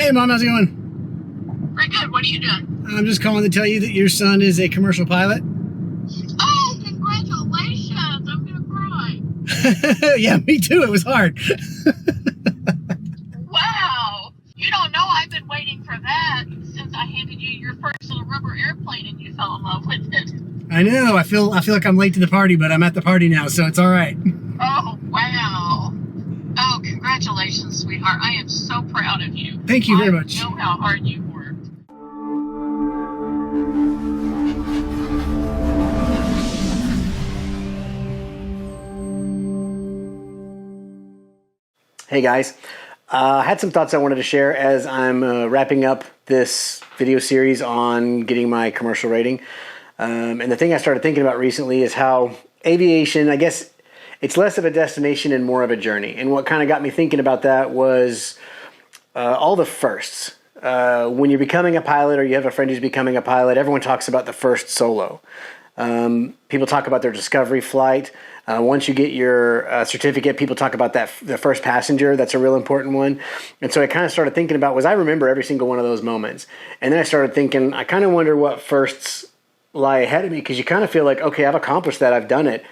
Hey, Mom, how's it going? Very good. What are you doing? I'm just calling to tell you that your son is a commercial pilot. Oh, congratulations. I'm going to cry. Yeah, me too. It was hard. Wow. You don't know I've been waiting for that since I handed you your first little rubber airplane and you fell in love with it. I know. I feel like I'm late to the party, but I'm at the party now, so it's all right. Oh, wow. Oh, congratulations, sweetheart. I am so proud of you. Thank you very much. I know how hard you worked. Hey, guys. I had some thoughts I wanted to share as I'm wrapping up this video series on getting my commercial rating. And the thing I started thinking about recently is how aviation, I guess, it's less of a destination and more of a journey. And what kind of got me thinking about that was all the firsts. When you're becoming a pilot or you have a friend who's becoming a pilot, everyone talks about the first solo. People talk about their discovery flight. Once you get your certificate, people talk about the first passenger. That's a real important one. And so I kind of started thinking about, I remember every single one of those moments. And then I started thinking, I kind of wonder what firsts lie ahead of me, because you kind of feel like, okay, I've accomplished that. I've done it.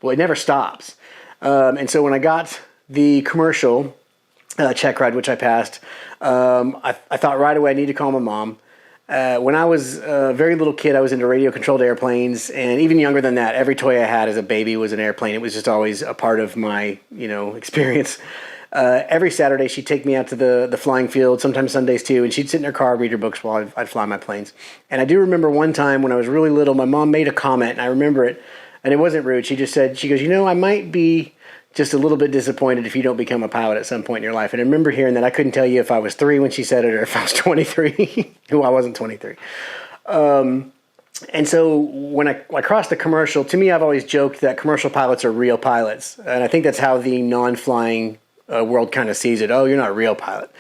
Well, it never stops. And so when I got the commercial Checkride, which I passed, I thought right away I need to call my mom. When I was a very little kid, I was into radio-controlled airplanes, and even younger than that, every toy I had as a baby was an airplane. It was just always a part of my, experience. Every Saturday, she'd take me out to the flying field, sometimes Sundays too, and she'd sit in her car, read her books while I'd fly my planes. And I do remember one time when I was really little, my mom made a comment, and I remember it, and it wasn't rude. She just said, she goes, I might be just a little bit disappointed if you don't become a pilot at some point in your life. And I remember hearing that. I couldn't tell you if I was 3 when she said it or if I was 23. Well, I wasn't 23. And so when I crossed the commercial, to me, I've always joked that commercial pilots are real pilots. And I think that's how the non-flying world kind of sees it. Oh, you're not a real pilot.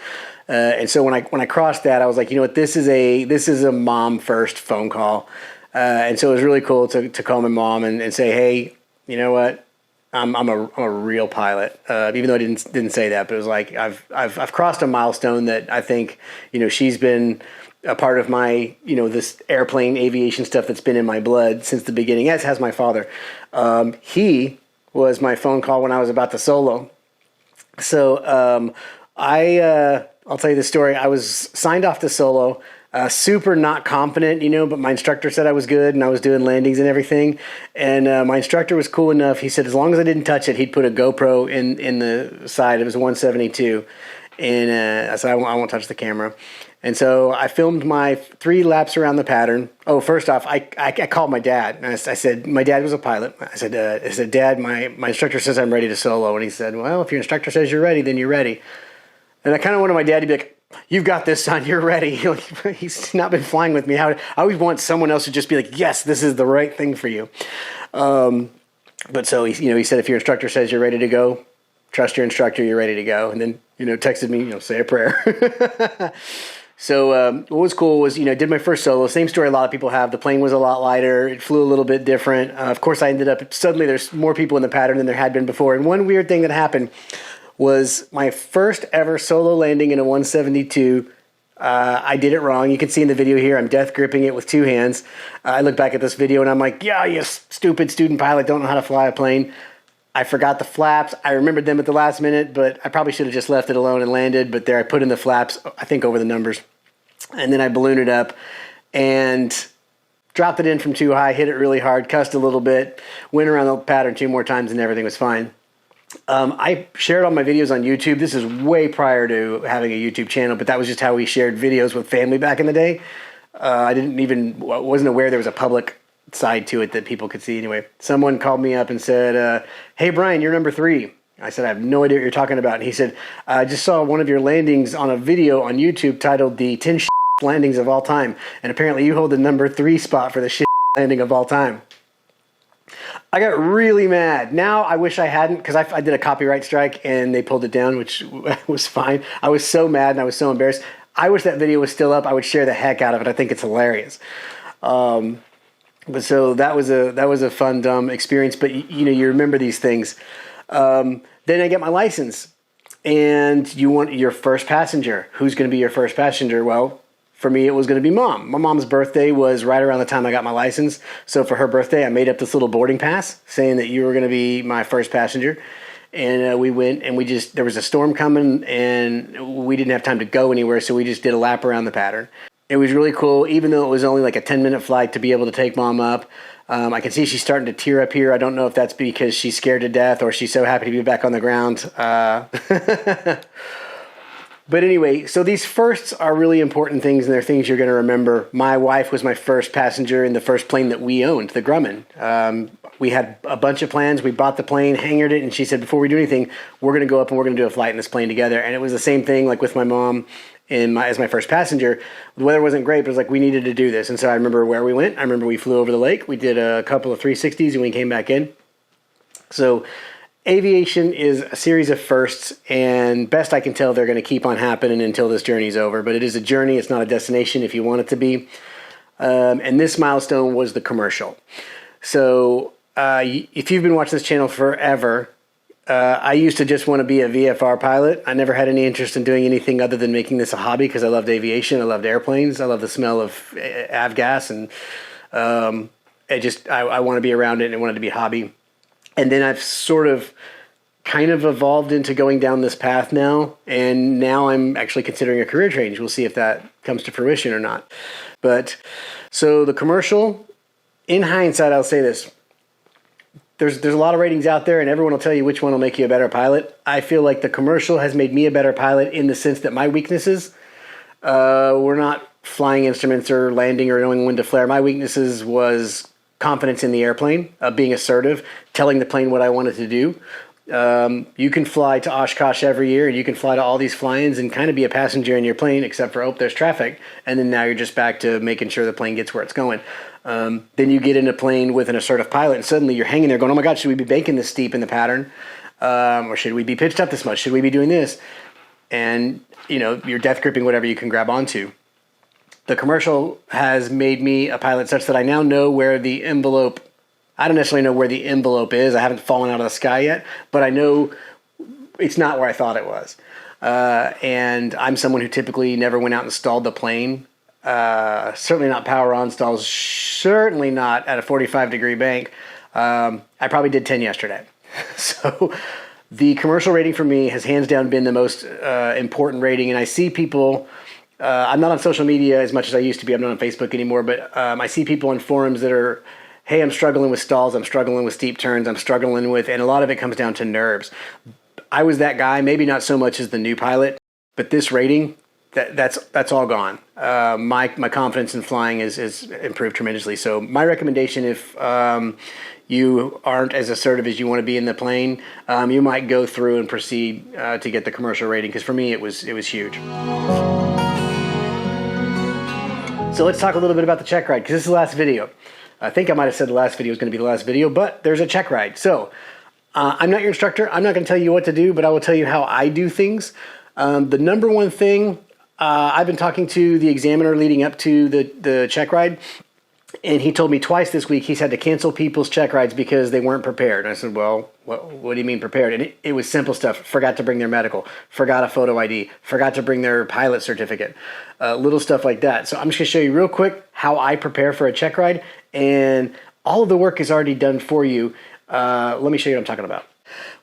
And so when I crossed that, I was like, this is a mom first phone call. And so it was really cool to call my mom and say, hey, you know what? I'm a real pilot, even though I didn't say that, but it was like I've crossed a milestone that I think she's been a part of my this airplane aviation stuff that's been in my blood since the beginning, as has my father. He was my phone call when I was about to solo. So I'll tell you the story. I was signed off to solo. Super not confident, but my instructor said I was good and I was doing landings and everything. And my instructor was cool enough. He said as long as I didn't touch it, he'd put a GoPro in the side. It was a 172. And I said, I won't touch the camera. And so I filmed my 3 laps around the pattern. Oh, first off, I called my dad. And I said, my dad was a pilot. I said, Dad, my instructor says I'm ready to solo. And he said, well, if your instructor says you're ready, then you're ready. And I kind of wanted my dad to be like, you've got this, son. You're ready. He's not been flying with me. I always want someone else to just be like, yes, this is the right thing for you. But so he said, if your instructor says you're ready to go, trust your instructor. You're ready to go. And then texted me, say a prayer. So what was cool was did my first solo. Same story a lot of people have. The plane was a lot lighter. It flew a little bit different. Of course, I ended up suddenly there's more people in the pattern than there had been before. And one weird thing that happened was my first ever solo landing in a 172. I did it wrong. You can see in the video here, I'm death gripping it with 2 hands. I look back at this video and I'm like, yeah, you stupid student pilot, don't know how to fly a plane. I forgot the flaps. I remembered them at the last minute, but I probably should have just left it alone and landed. But there I put in the flaps, I think over the numbers. And then I ballooned it up and dropped it in from too high, hit it really hard, cussed a little bit, went around the pattern 2 more times and everything was fine. I shared all my videos on YouTube. This is way prior to having a YouTube channel, but that was just how we shared videos with family back in the day. I wasn't aware there was a public side to it that people could see anyway. Someone called me up and said, hey, Brian, you're number 3. I said, I have no idea what you're talking about. And he said, I just saw one of your landings on a video on YouTube titled the 10 landings of all time. And apparently you hold the number 3 spot for the landing of all time. I got really mad. Now I wish I hadn't, because I did a copyright strike and they pulled it down, which was fine. I was so mad and I was so embarrassed. I wish that video was still up. I would share the heck out of it. I think it's hilarious. But so that was a fun, dumb experience. But you remember these things. Then I get my license. and you want your first passenger. Who's going to be your first passenger? Well, for me, it was going to be Mom. My mom's birthday was right around the time I got my license. So for her birthday, I made up this little boarding pass saying that you were going to be my first passenger. And we went, and there was a storm coming, and we didn't have time to go anywhere, so we just did a lap around the pattern. It was really cool, even though it was only like a 10-minute flight, to be able to take Mom up. I can see she's starting to tear up here. I don't know if that's because she's scared to death or she's so happy to be back on the ground. But anyway, so these firsts are really important things, and they're things you're going to remember. My wife was my first passenger in the first plane that we owned, the Grumman. We had a bunch of plans. We bought the plane, hangared it, and she said, before we do anything, we're going to go up and we're going to do a flight in this plane together. And it was the same thing, like with my mom as my first passenger. The weather wasn't great, but it was like we needed to do this. And so I remember where we went. I remember we flew over the lake. We did a couple of 360s, and we came back in. So aviation is a series of firsts, and best I can tell, they're going to keep on happening until this journey's over. But it is a journey. It's not a destination if you want it to be. And this milestone was the commercial. So if you've been watching this channel forever, I used to just want to be a VFR pilot. I never had any interest in doing anything other than making this a hobby because I loved aviation. I loved airplanes. I love the smell of avgas, and I want to be around it, and I wanted to be a hobby. And then I've sort of kind of evolved into going down this path now, and now I'm actually considering a career change. We'll see if that comes to fruition or not. But so the commercial, in hindsight, I'll say this. There's a lot of ratings out there, and everyone will tell you which one will make you a better pilot. I feel like the commercial has made me a better pilot in the sense that my weaknesses were not flying instruments or landing or knowing when to flare. My weaknesses was confidence in the airplane, being assertive, telling the plane what I wanted to do. You can fly to Oshkosh every year, and you can fly to all these fly-ins and kind of be a passenger in your plane, except for, there's traffic. And then now you're just back to making sure the plane gets where it's going. Then you get in a plane with an assertive pilot, and suddenly you're hanging there going, oh my God, should we be banking this steep in the pattern? Or should we be pitched up this much? Should we be doing this? And, you're death gripping whatever you can grab onto. The commercial has made me a pilot such that I now know where the envelope, I don't necessarily know where the envelope is. I haven't fallen out of the sky yet, but I know it's not where I thought it was. And I'm someone who typically never went out and stalled the plane. Certainly not power on stalls, certainly not at a 45-degree bank. I probably did 10 yesterday. So the commercial rating for me has hands down been the most important rating. And I see people, I'm not on social media as much as I used to be. I'm not on Facebook anymore, but I see people on forums that are, hey, I'm struggling with stalls. I'm struggling with steep turns. I'm struggling with, and a lot of it comes down to nerves. I was that guy, maybe not so much as the new pilot, but this rating, that's all gone. My confidence in flying is improved tremendously. So my recommendation, if you aren't as assertive as you want to be in the plane, you might go through and proceed to get the commercial rating, because for me it was huge. So let's talk a little bit about the Checkride, because this is the last video. I think I might have said the last video was going to be the last video, but there's a Checkride. So I'm not your instructor. I'm not going to tell you what to do, but I will tell you how I do things. The number one thing, I've been talking to the examiner leading up to the Checkride, and he told me twice this week he's had to cancel people's Checkrides because they weren't prepared. And I said, well, what do you mean prepared? And it was simple stuff. Forgot to bring their medical, forgot a photo ID, forgot to bring their pilot certificate, little stuff like that. So I'm just going to show you real quick how I prepare for a Checkride, and all of the work is already done for you. Let me show you what I'm talking about.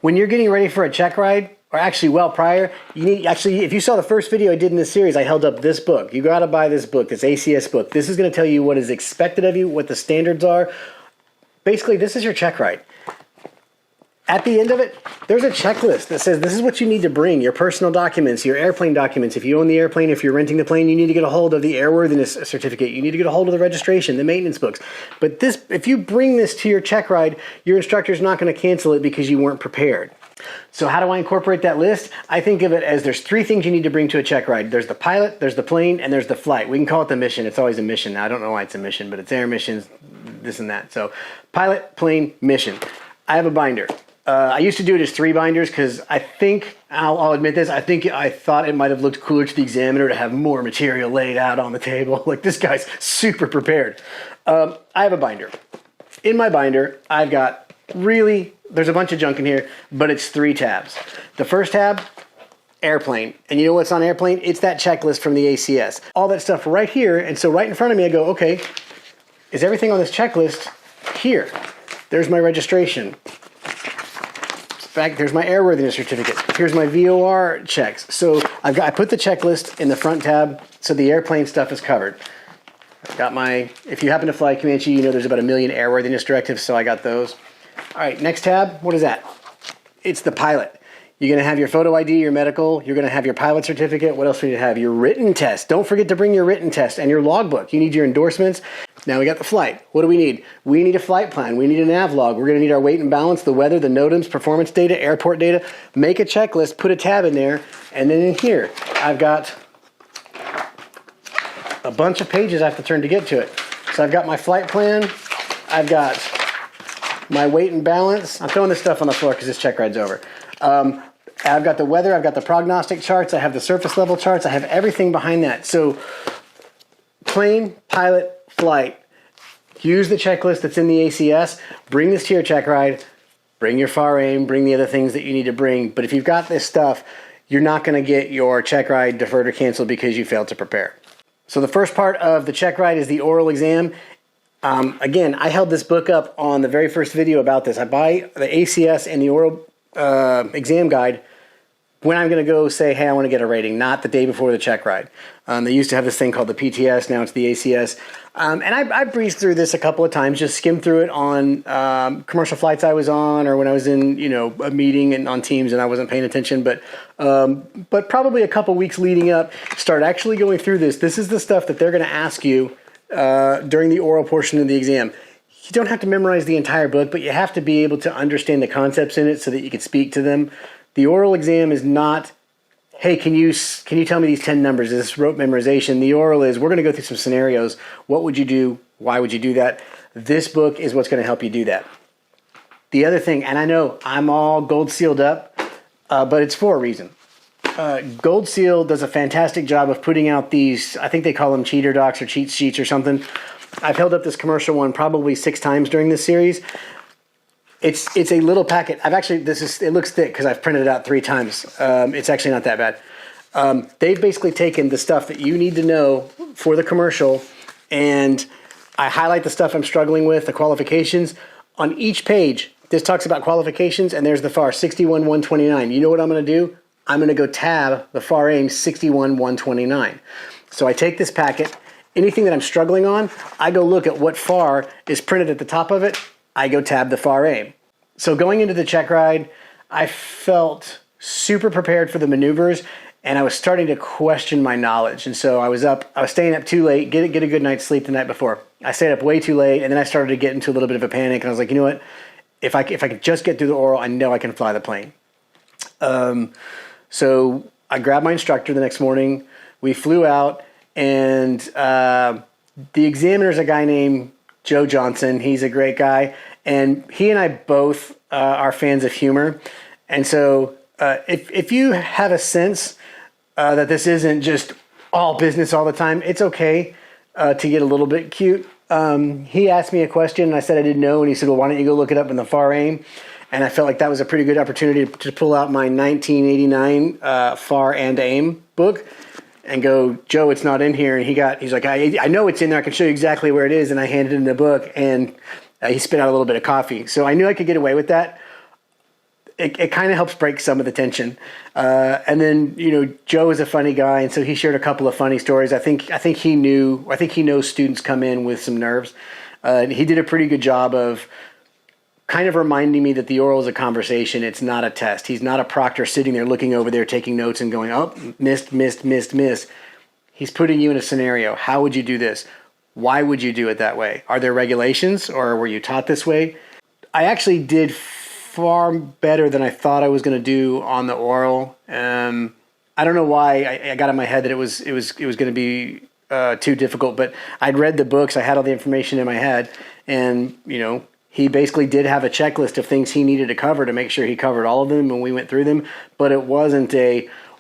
When you're getting ready for a Checkride, or actually prior, you need, if you saw the first video I did in this series, I held up this book. You got to buy this book, this ACS book. This is going to tell you what is expected of you, what the standards are. Basically, this is your Checkride. At the end of it, there's a checklist that says this is what you need to bring, your personal documents, your airplane documents. If you own the airplane, if you're renting the plane, you need to get a hold of the airworthiness certificate. You need to get a hold of the registration, the maintenance books. But this, if you bring this to your Checkride, your instructor's not going to cancel it because you weren't prepared. So how do I incorporate that list? I think of it as there's three things you need to bring to a Checkride. There's the pilot, there's the plane, and there's the flight. We can call it the mission. It's always a mission. Now, I don't know why it's a mission, but it's air missions, this and that. So pilot, plane, mission. I have a binder. I used to do it as 3 binders because I think, I'll admit this, I thought it might have looked cooler to the examiner to have more material laid out on the table. Like, this guy's super prepared. I have a binder. In my binder, I've got there's a bunch of junk in here, but it's 3 tabs. The first tab airplane. And you know what's on airplane? It's that checklist from the ACS. All that stuff right here. And so right in front of me, I go, okay, is everything on this checklist here? There's my registration. In fact, there's my airworthiness certificate. Here's my VOR checks. So I put the checklist in the front tab so the airplane stuff is covered. I've got my, if you happen to fly Comanche, you know there's about 1 million airworthiness directives, so I got those. All right, next tab, what is that? It's the pilot. You're going to have your photo ID, your medical. You're going to have your pilot certificate. What else do you need to have? Your written test. Don't forget to bring your written test and your logbook. You need your endorsements. Now we got the flight. What do we need? We need a flight plan. We need a nav log. We're going to need our weight and balance, the weather, the NOTAMs, performance data, airport data. Make a checklist, put a tab in there, and then in here, I've got a bunch of pages I have to turn to get to it. So I've got my flight plan. I've got my weight and balance. I'm throwing this stuff on the floor because this check ride's over. I've got the weather. I've got the prognostic charts. I have the surface level charts. I have everything behind that. So plane, pilot, flight. Use the checklist that's in the ACS. Bring this to your check ride. Bring your FAR aim. Bring the other things that you need to bring. But if you've got this stuff, you're not going to get your check ride deferred or canceled because you failed to prepare. So the first part of the check ride is the oral exam. Again, I held this book up on the very first video about this. I buy the ACS and the oral exam guide when I'm going to go say, hey, I want to get a rating, not the day before the check ride. They used to have this thing called the PTS, now it's the ACS. And I breezed through this a couple of times, just skimmed through it on commercial flights I was on, or when I was in, a meeting and on Teams and I wasn't paying attention. But probably a couple weeks leading up, start actually going through this. This is the stuff that they're going to ask you during the oral portion of the exam. You don't have to memorize the entire book, but you have to be able to understand the concepts in it so that you can speak to them. The oral exam is not, hey, can you tell me these 10 numbers? Is this rote memorization? The oral is, we're going to go through some scenarios. What would you do? Why would you do that? This book is what's going to help you do that. The other thing, and I know I'm all gold sealed up, but it's for a reason. Gold Seal does a fantastic job of putting out these, I think they call them cheater docs or cheat sheets or something. I've held up this commercial one probably 6 times during this series. It's a little packet. It looks thick because I've printed it out 3 times. It's actually not that bad. They've basically taken the stuff that you need to know for the commercial, and I highlight the stuff I'm struggling with, the qualifications. On each page, this talks about qualifications, and there's the FAR 61-129. You know what I'm going to do? I'm going to go tab the FAR aim 61-129. So I take this packet. Anything that I'm struggling on, I go look at what FAR is printed at the top of it. I go tab the FAR aim. So going into the check ride, I felt super prepared for the maneuvers, and I was starting to question my knowledge. And so I was staying up too late, get a good night's sleep the night before. I stayed up way too late, and then I started to get into a little bit of a panic, and I was like, you know what? If I could just get through the oral, I know I can fly the plane. So I grabbed my instructor the next morning. We flew out, and the examiner's a guy named Joe Johnson. He's a great guy, and he and I both are fans of humor. And so if you have a sense that this isn't just all business all the time, it's okay to get a little bit cute. He asked me a question, and I said I didn't know, and he said, well, why don't you go look it up in the FAR aim? And I felt like that was a pretty good opportunity to pull out my 1989 FAR and AIM book and go, Joe, it's not in here. And he's like, I know it's in there. I can show you exactly where it is. And I handed him the book, and he spit out a little bit of coffee. So I knew I could get away with that. It kind of helps break some of the tension. And then, Joe is a funny guy, and so he shared a couple of funny stories. I think he knows students come in with some nerves. He did a pretty good job of kind of reminding me that the oral is a conversation. It's not a test. He's not a proctor sitting there looking over there, taking notes and going, oh, missed. He's putting you in a scenario. How would you do this? Why would you do it that way? Are there regulations, or were you taught this way? I actually did far better than I thought I was going to do on the oral. I don't know why I got in my head that it was going to be too difficult, but I'd read the books. I had all the information in my head, and he basically did have a checklist of things he needed to cover to make sure he covered all of them, and we went through them. But it wasn't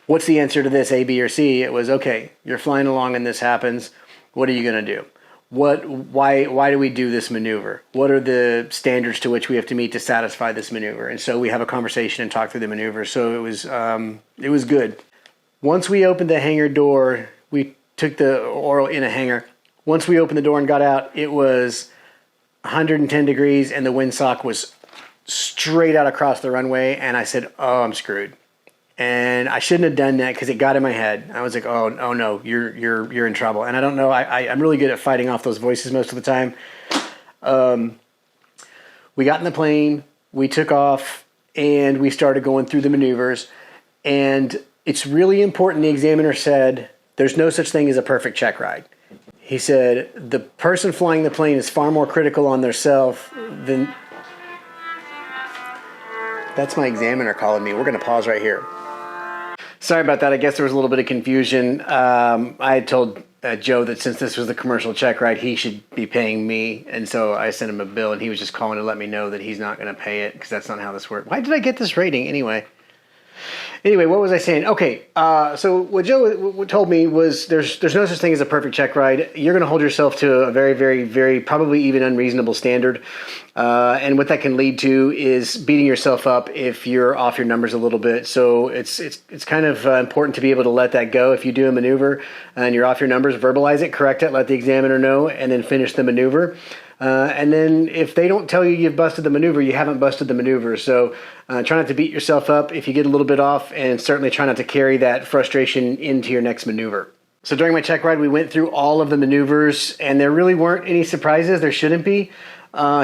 what's the answer to this, A, B, or C? It was, okay, you're flying along and this happens. What are you going to do? Why do we do this maneuver? What are the standards to which we have to meet to satisfy this maneuver? And so we have a conversation and talk through the maneuver. So it was good. Once we opened the hangar door, we took the oral in a hangar. Once we opened the door and got out, it was 110 degrees and the windsock was straight out across the runway. And I said, oh, I'm screwed. And I shouldn't have done that because it got in my head. I was like, oh no, you're in trouble. And I don't know, I'm really good at fighting off those voices most of the time. We got in the plane, we took off, and we started going through the maneuvers. And it's really important, the examiner said, there's no such thing as a perfect check ride. He said, the person flying the plane is far more critical on their self than... That's my examiner calling me. We're going to pause right here. Sorry about that. I guess there was a little bit of confusion. I had told Joe that since this was the commercial check ride, he should be paying me. And so I sent him a bill, and he was just calling to let me know that he's not going to pay it because that's not how this works. Why did I get this rating anyway? Anyway, what was I saying? Okay, so what Joe told me was there's no such thing as a perfect check ride. You're going to hold yourself to a very, very, very probably even unreasonable standard. And what that can lead to is beating yourself up if you're off your numbers a little bit. So it's kind of important to be able to let that go. If you do a maneuver and you're off your numbers, verbalize it, correct it, let the examiner know, and then finish the maneuver. And then if they don't tell you you've busted the maneuver, you haven't busted the maneuver. So try not to beat yourself up if you get a little bit off, and certainly try not to carry that frustration into your next maneuver. So during my check ride, we went through all of the maneuvers, and there really weren't any surprises. There shouldn't be.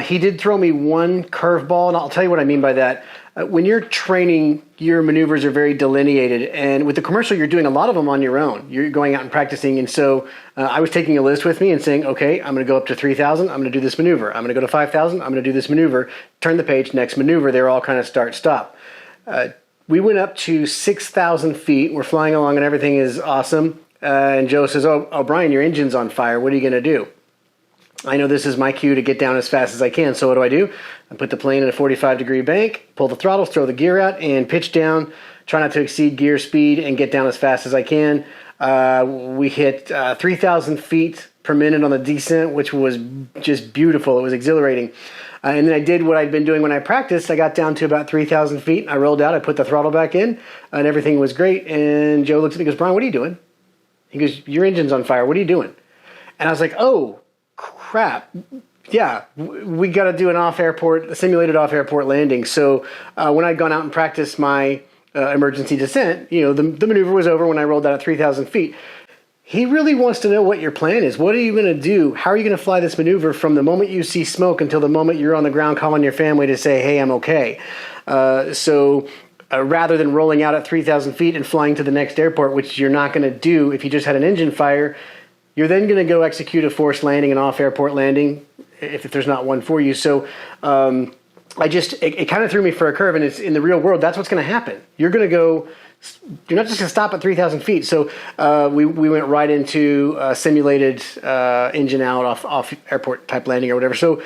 He did throw me one curveball, and I'll tell you what I mean by that. When you're training, your maneuvers are very delineated, and with the commercial, you're doing a lot of them on your own. You're going out and practicing, and so I was taking a list with me and saying, okay, I'm going to go up to 3,000, I'm going to do this maneuver. I'm going to go to 5,000, I'm going to do this maneuver. Turn the page, next maneuver. They're all kind of start, stop. We went up to 6,000 feet. We're flying along, and everything is awesome. And Joe says, oh, Brian, your engine's on fire. What are you going to do? I know this is my cue to get down as fast as I can, so what do? I put the plane in a 45-degree bank, pull the throttles, throw the gear out, and pitch down. Try not to exceed gear speed and get down as fast as I can. We hit 3,000 feet per minute on the descent, which was just beautiful. It was exhilarating. And then I did what I'd been doing when I practiced. I got down to about 3,000 feet. I rolled out. I put the throttle back in, and everything was great. And Joe looks at me and goes, Brian, what are you doing? He goes, your engine's on fire. What are you doing? And I was like, oh, crap. Yeah, we got to do a simulated off-airport landing. So when I'd gone out and practiced my emergency descent, the maneuver was over when I rolled out at 3,000 feet. He really wants to know what your plan is. What are you going to do? How are you going to fly this maneuver from the moment you see smoke until the moment you're on the ground calling your family to say, hey, I'm okay? So rather than rolling out at 3,000 feet and flying to the next airport, which you're not going to do if you just had an engine fire, you're then going to go execute a forced landing, an off-airport landing, if there's not one for you. So it kind of threw me for a curve, and it's in the real world, that's what's going to happen. You're not just going to stop at 3,000 feet. So we went right into simulated engine out off airport type landing or whatever. So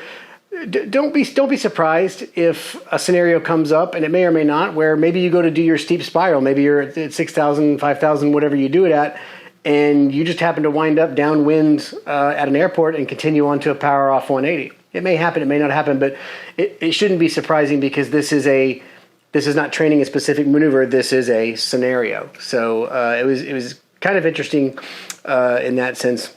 don't be surprised if a scenario comes up, and it may or may not, where maybe you go to do your steep spiral. Maybe you're at 6,000, 5,000, whatever you do it at, and you just happen to wind up downwind at an airport and continue on to a power off 180. It may happen, it may not happen, but it shouldn't be surprising because this is not training a specific maneuver. This is a scenario. So it was kind of interesting in that sense.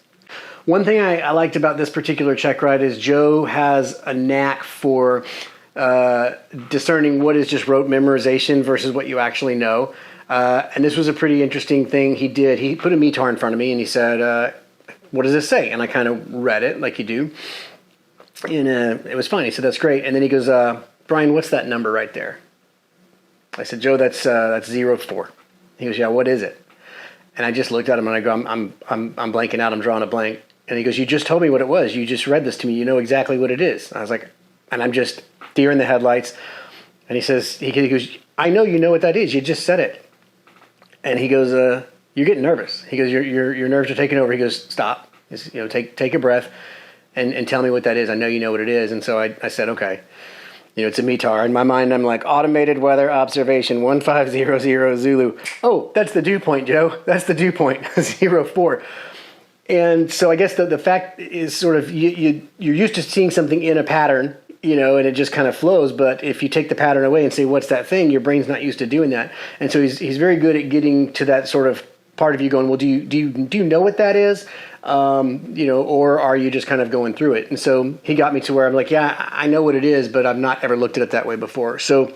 One thing I liked about this particular check ride is Joe has a knack for discerning what is just rote memorization versus what you actually know. And this was a pretty interesting thing he did. He put a METAR in front of me and he said, what does this say? And I kind of read it like you do. And it was fine. He said, that's great. And then he goes, Brian, what's that number right there? I said, Joe, that's 04. He goes, yeah, what is it? And I just looked at him and I go, I'm blanking out. I'm drawing a blank. And he goes, you just told me what it was. You just read this to me. You know exactly what it is. And I was like, and I'm just deer in the headlights. And he says, he goes, I know you know what that is. You just said it. And he goes, you're getting nervous. He goes, your nerves are taking over. He goes, stop. Take a breath and tell me what that is. I know you know what it is. And so I said, okay. It's a METAR. In my mind, I'm like, automated weather observation, 1500 Zulu. Oh, that's the dew point, Joe. That's the dew point, 04. And so I guess the fact is sort of you're used to seeing something in a pattern you know, and it just kind of flows. But if you take the pattern away and say, what's that thing? Your brain's not used to doing that. And so he's very good at getting to that sort of part of you going, well, do you know what that is? You know, or are you just kind of going through it? And so he got me to where I'm like, yeah, I know what it is, but I've not ever looked at it that way before. So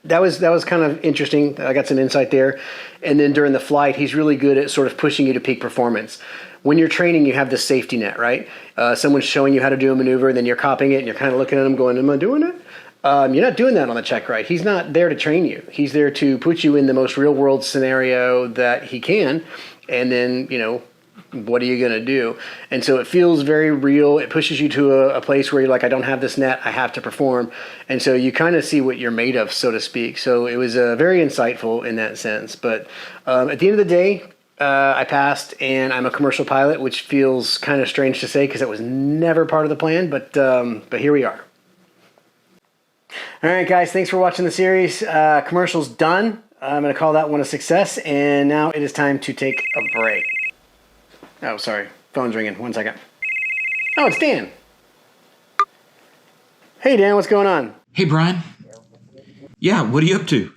that was kind of interesting. I got some insight there. And then during the flight, he's really good at sort of pushing you to peak performance. When you're training, you have this safety net, right? Someone's showing you how to do a maneuver, and then you're copying it, and you're kind of looking at them going, am I doing it? You're not doing that on the Checkride. He's not there to train you. He's there to put you in the most real-world scenario that he can, and then, you know, what are you going to do? And so it feels very real. It pushes you to a place where you're like, I don't have this net. I have to perform. And so you kind of see what you're made of, so to speak. So it was very insightful in that sense. But at the end of the day, I passed, and I'm a commercial pilot, which feels kind of strange to say because that was never part of the plan. But here we are. All right, guys, thanks for watching the series. Commercial's done. I'm going to call that one a success. And now it is time to take a break. Oh, sorry. Phone's ringing. 1 second. Oh, it's Dan. Hey, Dan, what's going on? Hey, Brian. Yeah, what are you up to?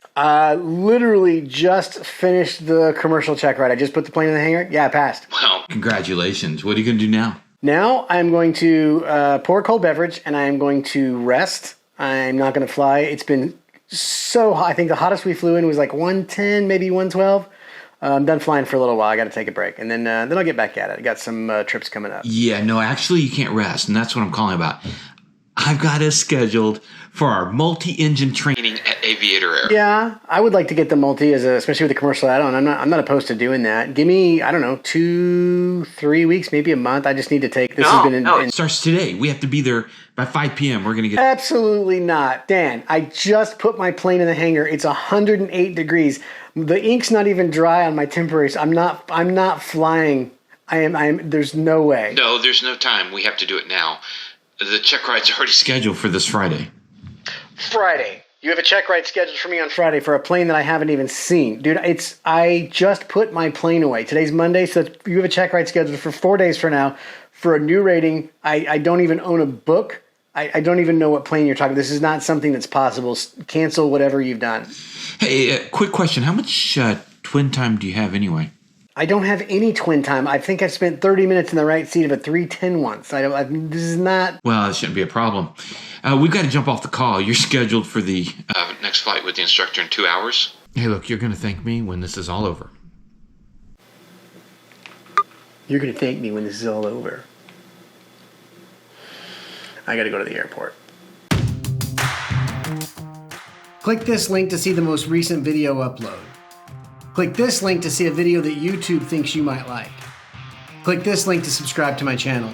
Literally just finished the commercial Checkride. I just put the plane in the hangar. Yeah, I passed. Well, congratulations. What are you going to do now? Now I'm going to pour a cold beverage, and I'm going to rest. I'm not going to fly. It's been so hot. I think the hottest we flew in was like 110, maybe 112. I'm done flying for a little while. I got to take a break, and then I'll get back at it. I got some trips coming up. Yeah, no, actually you can't rest, and that's what I'm calling about. I've got us scheduled for our multi-engine training at Aviator Air. Yeah, I would like to get the multi, especially with the commercial add-on. I'm not opposed to doing that. Give me, I don't know, 2-3 weeks, maybe a month. I just need to take this. It starts today. We have to be there by 5 p.m. We're going to get... Absolutely not. Dan, I just put my plane in the hangar. It's 108 degrees. The ink's not even dry on my temporary. So I'm not flying. There's no way. No, there's no time. We have to do it now. The Checkride's already scheduled for this Friday. Friday. You have a Checkride scheduled for me on Friday for a plane that I haven't even seen. Dude, I just put my plane away. Today's Monday, so you have a Checkride scheduled for 4 days from now for a new rating. I don't even own a book. I don't even know what plane you're talking. This is not something that's possible. Cancel whatever you've done. Hey, quick question. How much twin time do you have anyway? I don't have any twin time. I think I've spent 30 minutes in the right seat of a 310 once. This is not... Well, it shouldn't be a problem. We've got to jump off the call. You're scheduled for the next flight with the instructor in 2 hours. Hey, look, you're going to thank me when this is all over. You're going to thank me when this is all over. I got to go to the airport. Click this link to see the most recent video upload. Click this link to see a video that YouTube thinks you might like. Click this link to subscribe to my channel.